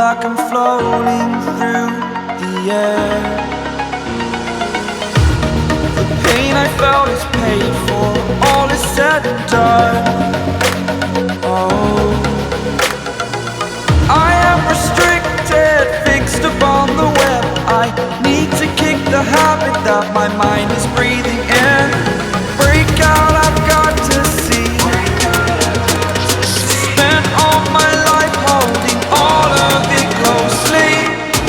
like I'm floating through the air. The pain I felt is paid for, all is said and done. Oh, I am restricted, fixed upon the web. I need to kick the habit that my mind is breathing in. Break out, I've got to see. Spent all my life holding all of it closely.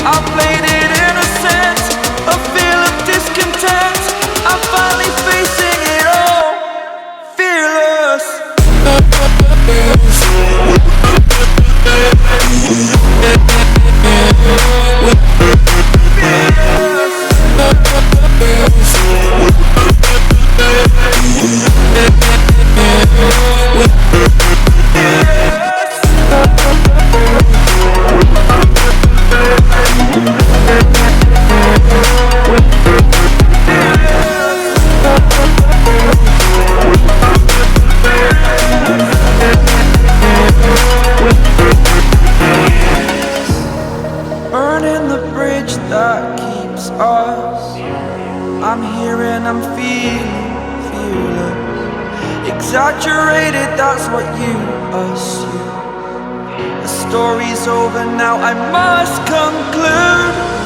I played it innocent, a feel of discontent. I'm finally facing it all, fearless. Burning the bridge that keeps us. I'm here and I'm feeling fearless. Exaggerated, that's what you assume. The story's over now, I must conclude.